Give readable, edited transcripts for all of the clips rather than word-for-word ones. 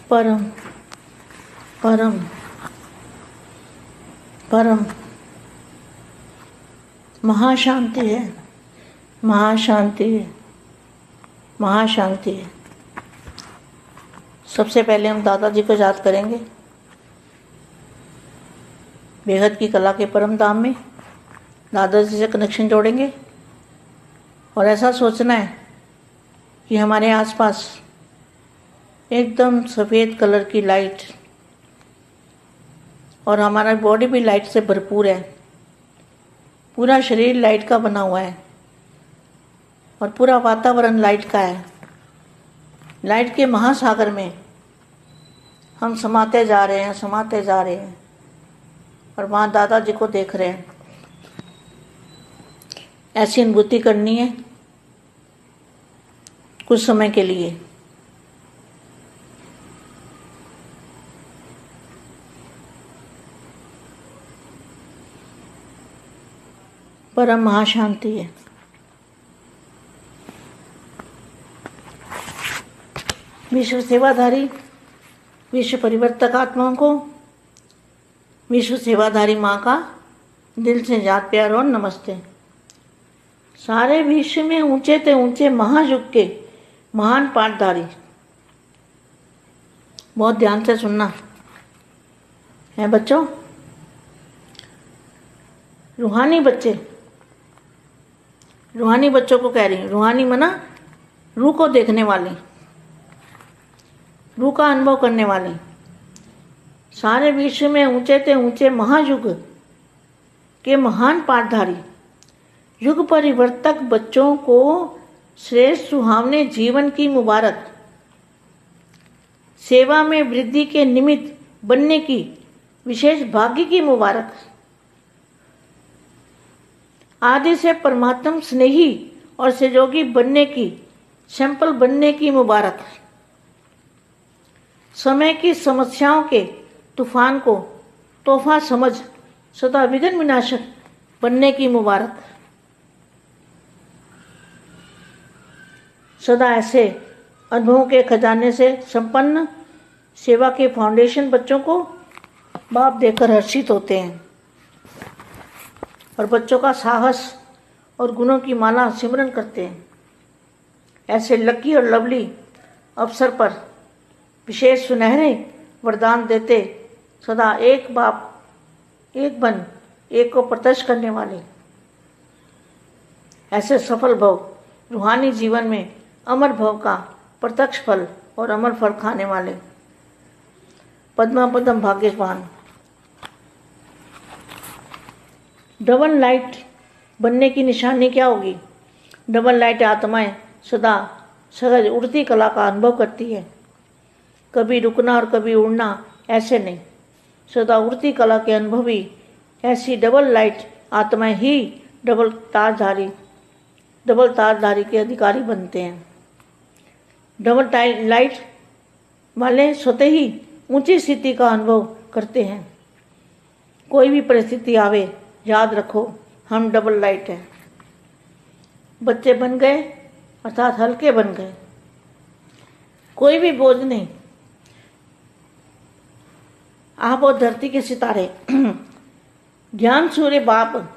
परम परम परम महाशांति है, महाशांति है, महाशांति है। सबसे पहले हम दादाजी को याद करेंगे। बेहद की कला के परम धाम में दादाजी से कनेक्शन जोड़ेंगे और ऐसा सोचना है कि हमारे आसपास एकदम सफ़ेद कलर की लाइट और हमारा बॉडी भी लाइट से भरपूर है। पूरा शरीर लाइट का बना हुआ है और पूरा वातावरण लाइट का है। लाइट के महासागर में हम समाते जा रहे हैं, समाते जा रहे हैं और वहाँ दादाजी को देख रहे हैं। ऐसी अनुभूति करनी है कुछ समय के लिए। परम महाशांति है। विश्व सेवाधारी, विश्व परिवर्तक आत्माओं को विश्व सेवाधारी माँ का दिल से याद प्यार और नमस्ते। सारे विश्व में ऊंचे से ऊंचे महायुग के महान पाठधारी, बहुत ध्यान से सुनना है बच्चों। रूहानी बच्चों को कह रही हूँ। रूहानी मना रूह को देखने वाले, रूह का अनुभव करने वाले। सारे विश्व में ऊंचे से ऊंचे महायुग के महान पाठधारी, युग परिवर्तक बच्चों को श्रेष्ठ सुहावने जीवन की मुबारक, सेवा में वृद्धि के निमित्त बनने की विशेष भाग्य की मुबारक, आदि से परमात्म स्नेही और सहयोगी बनने की, सैंपल बनने की मुबारक, समय की समस्याओं के तूफान को तोहफा समझ सदा विघ्न विनाशक बनने की मुबारक। सदा ऐसे अनुभवों के खजाने से संपन्न सेवा के फाउंडेशन बच्चों को बाप देकर हर्षित होते हैं और बच्चों का साहस और गुणों की माला सिमरन करते हैं। ऐसे लकी और लवली अवसर पर विशेष सुनहरे वरदान देते सदा एक बाप एक बन एक को प्रत्यक्ष करने वाले, ऐसे सफल भव रूहानी जीवन में अमर भव का प्रत्यक्ष फल और अमर फल खाने वाले पद्मा पद्म भाग्यवान। डबल लाइट बनने की निशानी क्या होगी? डबल लाइट आत्माएं सदा सहज उड़ती कला का अनुभव करती है। कभी रुकना और कभी उड़ना ऐसे नहीं, सदा उड़ती कला के अनुभवी ऐसी डबल लाइट आत्माएं ही डबल तारधारी के अधिकारी बनते हैं। डबल लाइट वाले स्वतः ही ऊंची स्थिति का अनुभव करते हैं। कोई भी परिस्थिति आवे, याद रखो हम डबल लाइट हैं। बच्चे बन गए अर्थात हल्के बन गए, कोई भी बोझ नहीं। आप और धरती के सितारे ज्ञान सूर्य बाप,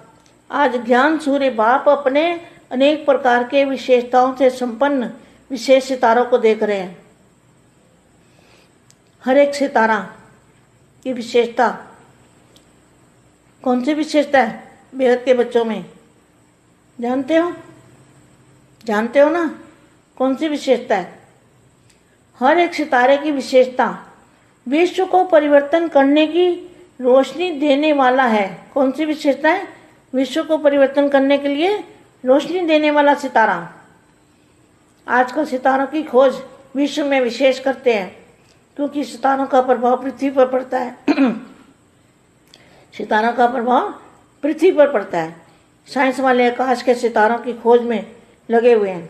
आज ज्ञान सूर्य बाप अपने अनेक प्रकार के विशेषताओं से संपन्न विशेष सितारों को देख रहे हैं। हर एक सितारा की विशेषता, कौन सी विशेषता है बेहद के बच्चों में? जानते हो ना कौन सी विशेषता है? हर एक सितारे की विशेषता विश्व को परिवर्तन करने की रोशनी देने वाला है। कौन सी विशेषता है? विश्व को परिवर्तन करने के लिए रोशनी देने वाला सितारा। आजकल सितारों की खोज विश्व में विशेष करते हैं क्योंकि सितारों का प्रभाव पृथ्वी पर पड़ता है। सितारों का प्रभाव पृथ्वी पर पड़ता है। साइंस वाले आकाश के सितारों की खोज में लगे हुए हैं।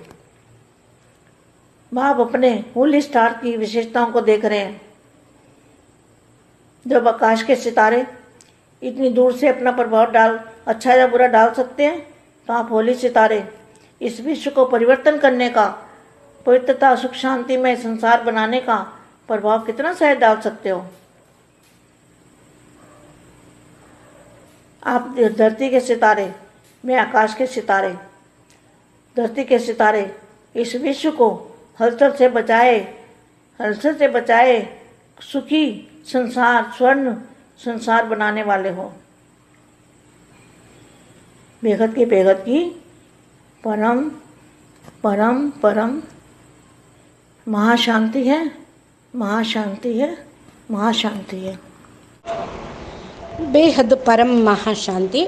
बाप अपने होली स्टार की विशेषताओं को देख रहे हैं। जब आकाश के सितारे इतनी दूर से अपना प्रभाव अच्छा या बुरा डाल सकते हैं, तो आप होली सितारे इस विश्व को परिवर्तन करने का, पवित्रता सुख शांति में संसार बनाने का प्रभाव कितना शायद डाल सकते हो। आप धरती के सितारे, मैं आकाश के सितारे, धरती के सितारे इस विश्व को हलचल से बचाए सुखी संसार, स्वर्ण संसार बनाने वाले हो। बेहद की परम परम परम महाशांति है, महाशांति है, महाशांति है। బేహద్ పరం మహాశాంతి.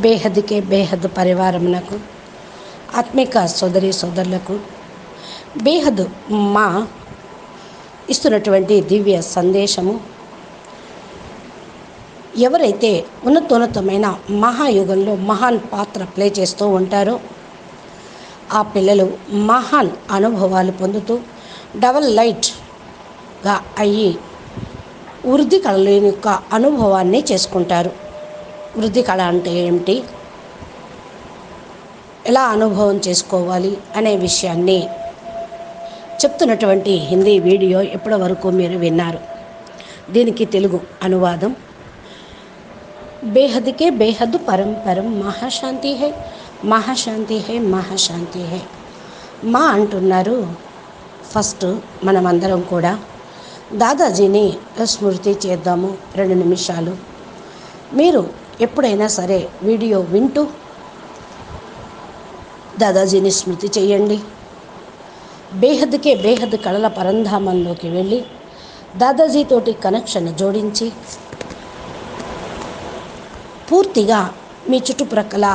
బేహద్కే బేహద్ పరివారమునకు, ఆత్మిక సోదరి సోదరులకు బేహద్ మా ఇస్తున్నటువంటి దివ్య సందేశము, ఎవరైతే ఉన్నతోన్నతమైన మహాయుగంలో మహాన్ పాత్ర ప్లే చేస్తూ ఉంటారో ఆ పిల్లలు మహాన్ అనుభవాలు పొందుతూ డబల్ లైట్గా అయ్యి వృద్ధి కళ యొక్క అనుభవాన్ని చేసుకుంటారు. వృద్ధి కళ అంటే ఏమిటి, ఎలా అనుభవం చేసుకోవాలి అనే విషయాన్ని చెప్తున్నటువంటి హిందీ వీడియో ఇప్పటి వరకు మీరు విన్నారు. దీనికి తెలుగు అనువాదం, బేహద్కే బేహద్ పరం పరం మహాశాంతి హై, మహాశాంతి హై, మహాశాంతి హై. మా అంటున్నారు. ఫస్ట్ మనమందరం కూడా దాదాజీని స్మృతి చేద్దాము 2 నిమిషాలు. మీరు ఎప్పుడైనా సరే వీడియో వింటూ దాదాజీని స్మృతి చేయండి. బేహద్కే బేహద్ కళల పరంధామంలోకి వెళ్ళి దాదాజీతోటి కనెక్షన్ జోడించి పూర్తిగా మీ చుట్టుప్రక్కల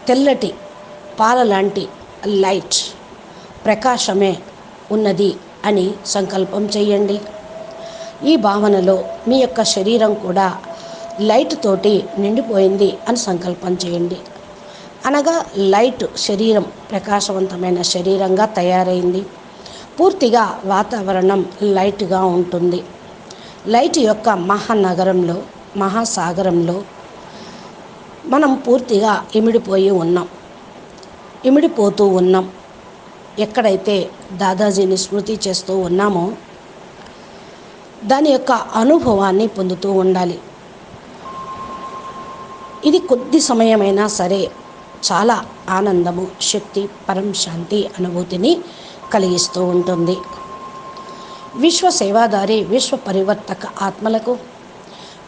తెల్లటి పాల లాంటి లైట్ ప్రకాశమే ఉన్నది అని సంకల్పం చేయండి. ఈ భావనలో మీ యొక్క శరీరం కూడా లైట్ తోటి నిండిపోయింది అని సంకల్పం చేయండి. అనగా లైట్ శరీరం ప్రకాశవంతమైన శరీరంగా తయారైంది. పూర్తిగా వాతావరణం లైట్గా ఉంటుంది. లైట్ యొక్క మహానగరంలో, మహాసాగరంలో మనం పూర్తిగా ఇమిడిపోతూ ఉన్నాం. ఎక్కడైతే దాదాజీని స్మృతి చేస్తూ ఉన్నామో దాని యొక్క అనుభవాన్ని పొందుతూ ఉండాలి. ఇది కొద్ది సమయమైనా సరే చాలా ఆనందము, శక్తి, పరం శాంతి అనుభూతిని కలిగిస్తూ ఉంటుంది. విశ్వ సేవాదారి, విశ్వ పరివర్తక ఆత్మలకు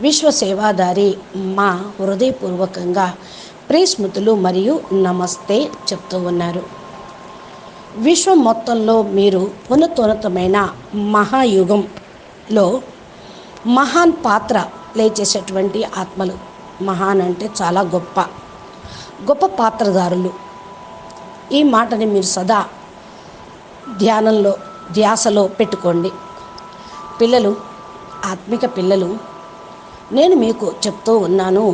విశ్వ సేవాదారి మా హృదయపూర్వకంగా ప్రేస్మృతులు మరియు నమస్తే చెప్తూ ఉన్నారు. విశ్వం మొత్తంలో మీరు ఉన్నతోన్నతమైన మహాయుగంలో మహాన్ పాత్ర ప్లే చేసేటువంటి ఆత్మలు. మహాన్ అంటే చాలా గొప్ప పాత్రధారులు. ఈ మాటని మీరు సదా ధ్యాసలో పెట్టుకోండి. పిల్లలు, ఆత్మిక పిల్లలు, నేను మీకు చెప్తూ ఉన్నాను,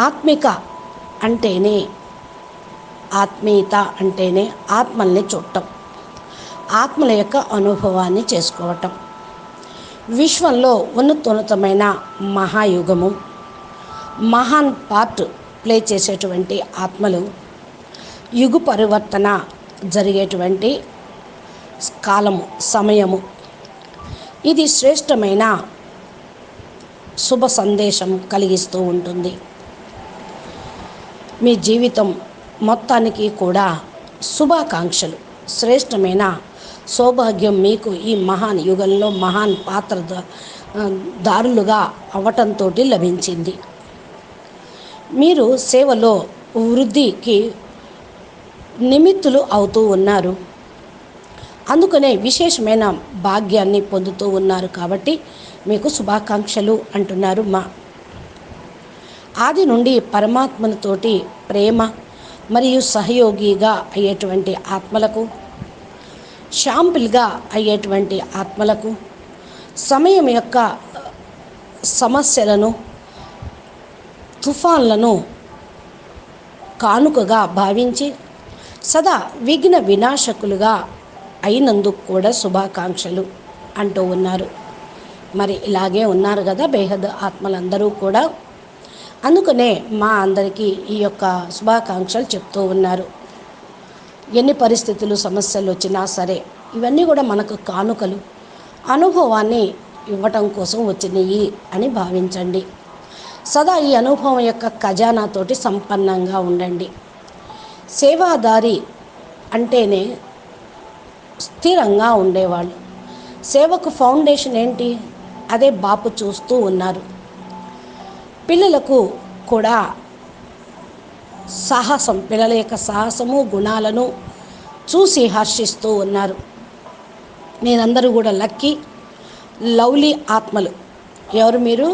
ఆత్మిక అంటేనే, ఆత్మీయత అంటేనే ఆత్మల్ని చూడటం, ఆత్మల యొక్క అనుభవాన్ని చేసుకోవటం. విశ్వంలో ఉన్నతోన్నతమైన మహాయుగము, మహాన్ పార్ట్ ప్లే చేసేటువంటి ఆత్మలు, యుగ పరివర్తన జరిగేటువంటి కాలము, సమయము. ఇది శ్రేష్టమైన శుభ సందేశం కలిగిస్తూ ఉంటుంది. మీ జీవితం మొత్తానికి కూడా శుభాకాంక్షలు. శ్రేష్టమైన సౌభాగ్యం మీకు ఈ మహాన్ యుగంలో మహాన్ దారులుగా అవ్వటంతో లభించింది. మీరు సేవలో వృద్ధికి నిమిత్తులు అవుతూ ఉన్నారు. అందుకనే విశేషమైన భాగ్యాన్ని పొందుతూ ఉన్నారు. కాబట్టి మీకు శుభాకాంక్షలు అంటున్నారు మా. ఆది నుండి పరమాత్మతోటి ప్రేమ మరియు సహయోగిగా అయ్యేటువంటి ఆత్మలకు, షాంపిల్గా అయ్యేటువంటి ఆత్మలకు, సమయం యొక్క సమస్యలను, తుఫాన్లను కానుకగా భావించి సదా విఘ్న వినాశకులుగా అయినందుకు కూడా శుభాకాంక్షలు అంటూ ఉన్నారు. మరి ఇలాగే ఉన్నారు కదా బేహద్ ఆత్మలందరూ కూడా. అందుకనే మా అందరికీ ఈ యొక్క శుభాకాంక్షలు చెప్తూ ఉన్నారు. ఎన్ని పరిస్థితులు సమస్యలు వచ్చినా సరే ఇవన్నీ కూడా మనకు కానుకలు, అనుభవాన్ని ఇవ్వటం కోసం వచ్చినవి అని భావించండి. సదా ఈ అనుభవం యొక్క ఖజానాతోటి సంపన్నంగా ఉండండి. సేవాదారి అంటేనే స్థిరంగా ఉండేవాళ్ళు. సేవకు ఫౌండేషన్ ఏంటి? అదే బాపు చూస్తూ ఉన్నారు. పిల్లలకు కూడా సాహసం, పిల్లల యొక్క సాహసము, గుణాలను చూసి హర్షిస్తూ ఉన్నారు. మీరందరూ కూడా లక్కీ, లవ్లీ ఆత్మలు. ఎవరు మీరు?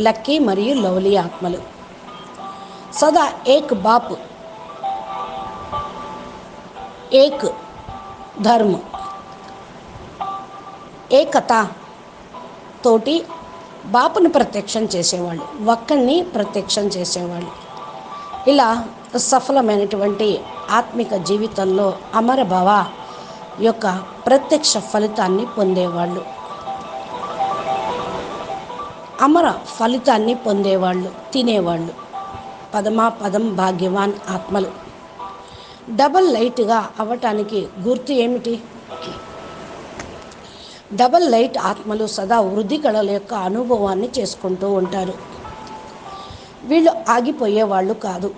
లక్కీ మరియు లవ్లీ ఆత్మలు. సదా ఏక్ బాప్, ఏక్ ధర్మ, ఏకత తోటి బాపుని ప్రత్యక్షం చేసేవాళ్ళు, ఒక్కడిని ప్రత్యక్షం చేసేవాళ్ళు. ఇలా సఫలమైనటువంటి ఆత్మిక జీవితంలో అమరభవ యొక్క ప్రత్యక్ష ఫలితాన్ని పొందేవాళ్ళు, అమర ఫలితాన్ని పొందేవాళ్ళు, తినేవాళ్ళు. పదం భాగ్యవాన్ ఆత్మలు. డబల్ లైట్గా అవ్వటానికి గుర్తు ఏమిటి? డబల్ లైట్ ఆత్మలు సదా వృద్ధి కళల యొక్క అనుభవాన్ని చేసుకుంటూ ఉంటారు. వీళ్ళు ఆగిపోయేవాళ్ళు కాదు,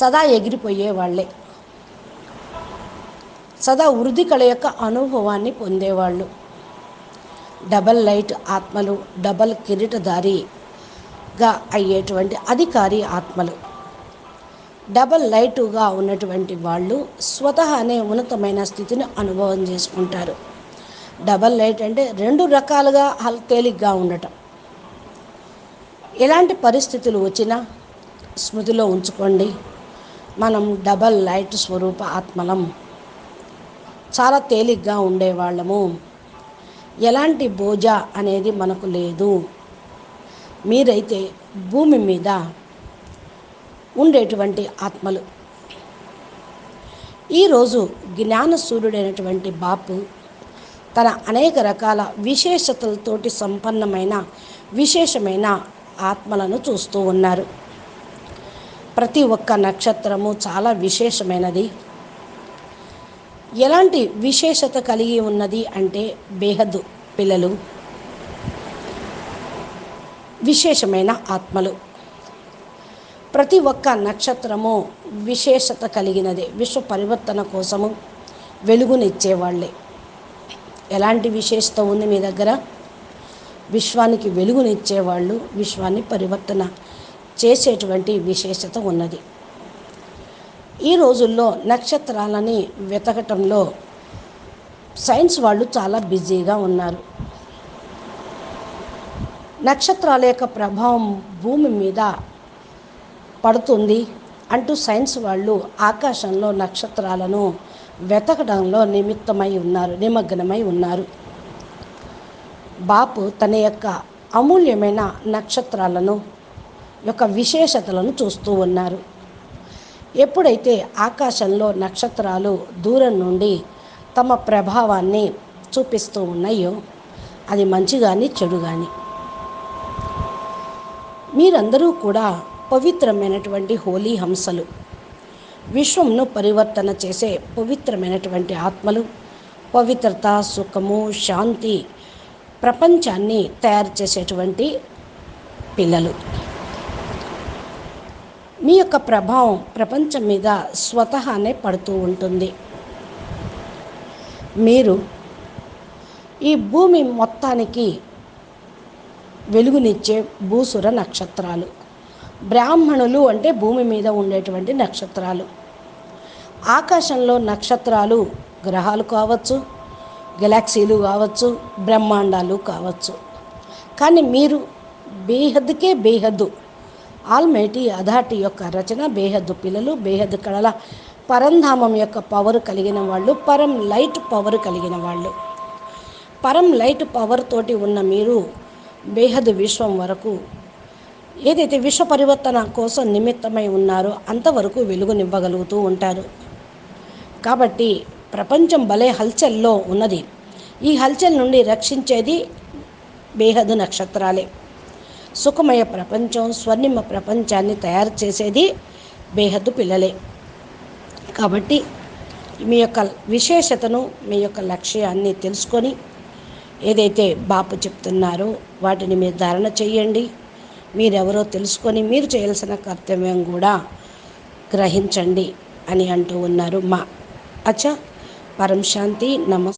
సదా ఎగిరిపోయేవాళ్ళే. సదా వృద్ధి కళ యొక్క అనుభవాన్ని పొందేవాళ్ళు. డబల్ లైట్ ఆత్మలు, డబల్ కిరీటధారిగా అయ్యేటువంటి అధికారి ఆత్మలు. డబల్ లైటుగా ఉన్నటువంటి వాళ్ళు స్వతహానే ఉన్నతమైన స్థితిని అనుభవం చేసుకుంటారు. డబల్ లైట్ అంటే రెండు రకాలుగా తేలిగ్గా ఉండటం. ఎలాంటి పరిస్థితులు వచ్చినా స్మృతిలో ఉంచుకోండి, మనం డబల్ లైట్ స్వరూప ఆత్మలం. చాలా తేలిగ్గా ఉండేవాళ్ళము. ఎలాంటి బోజా అనేది మనకు లేదు. మీరైతే భూమి మీద ఉండేటువంటి ఆత్మలు. ఈరోజు జ్ఞాన సూర్యుడైనటువంటి బాపు తన అనేక రకాల విశేషతలతోటి సంపన్నమైన విశేషమైన ఆత్మలను చూస్తూ ఉన్నారు. ప్రతి ఒక్క నక్షత్రము చాలా విశేషమైనది. ఎలాంటి విశేషత కలిగి ఉన్నది అంటే బేహద్దు పిల్లలు, విశేషమైన ఆత్మలు. ప్రతి ఒక్క నక్షత్రము విశేషత కలిగినదే. విశ్వ పరివర్తన కోసము వెలుగునిచ్చేవాళ్ళే. ఎలాంటి విశేషత ఉంది మీ దగ్గర? విశ్వానికి వెలుగునిచ్చేవాళ్ళు, విశ్వాన్ని పరివర్తన చేసేటువంటి విశేషత ఉన్నది. ఈ రోజుల్లో నక్షత్రాలని వెతకటంలో సైన్స్ వాళ్ళు చాలా బిజీగా ఉన్నారు. నక్షత్రాల యొక్క ప్రభావం భూమి మీద పడుతుంది అంటూ సైన్స్ వాళ్ళు ఆకాశంలో నక్షత్రాలను వెతకడంలో నిమగ్నమై ఉన్నారు. బాపు తన యొక్క అమూల్యమైన నక్షత్రాలను యొక్క విశేషతలను చూస్తూ ఉన్నారు. ఎప్పుడైతే ఆకాశంలో నక్షత్రాలు దూరం నుండి తమ ప్రభావాన్ని చూపిస్తూ ఉన్నాయో అది మంచి కానీ చెడు కానీ. మీరందరూ కూడా పవిత్రమైనటువంటి హోలీ హంసలు, విశ్వంను పరివర్తన చేసే పవిత్రమైనటువంటి ఆత్మలు. పవిత్రత, సుఖము, శాంతి ప్రపంచాన్ని తయారు చేసేటువంటి పిల్లలు. మీ యొక్క ప్రభావం ప్రపంచం మీద స్వతహానే పడుతూ ఉంటుంది. మీరు ఈ భూమి మొత్తానికి వెలుగునిచ్చే భూసుర నక్షత్రాలు. బ్రాహ్మణులు అంటే భూమి మీద ఉండేటువంటి నక్షత్రాలు. ఆకాశంలో నక్షత్రాలు గ్రహాలు కావచ్చు, గెలాక్సీలు కావచ్చు, బ్రహ్మాండాలు కావచ్చు. కానీ మీరు బేహద్దుకే బేహద్దు, ఆల్మైటీ అధాటి యొక్క రచన, బేహద్దు పిల్లలు, బేహద్దు కళల పరంధామం యొక్క పవర్ కలిగిన వాళ్ళు, పరం లైట్ పవర్ కలిగిన వాళ్ళు. పరం లైట్ పవర్ తోటి ఉన్న మీరు బేహద్దు విశ్వం వరకు ఏదైతే విశ్వ పరివర్తన కోసం నిమిత్తమై ఉన్నారో అంతవరకు వెలుగునివ్వగలుగుతూ ఉంటారు. కాబట్టి ప్రపంచం భలే హల్చల్లో ఉన్నది. ఈ హల్చల్ నుండి రక్షించేది బేహద్దు నక్షత్రాలే. సుఖమయ ప్రపంచం, స్వర్ణిమ ప్రపంచాన్ని తయారు చేసేది బేహద్దు పిల్లలే. కాబట్టి మీ యొక్క విశేషతను, మీ యొక్క లక్ష్యాన్ని తెలుసుకొని ఏదైతే బాపు చెప్తున్నారో వాటిని మీరు ధారణ చేయండి. మీరెవరో తెలుసుకొని మీరు చేయాల్సిన కర్తవ్యం కూడా గ్రహించండి అని అంటూ ఉన్నారు మా అచ్చా. పరం శాంతి. నమస్తే.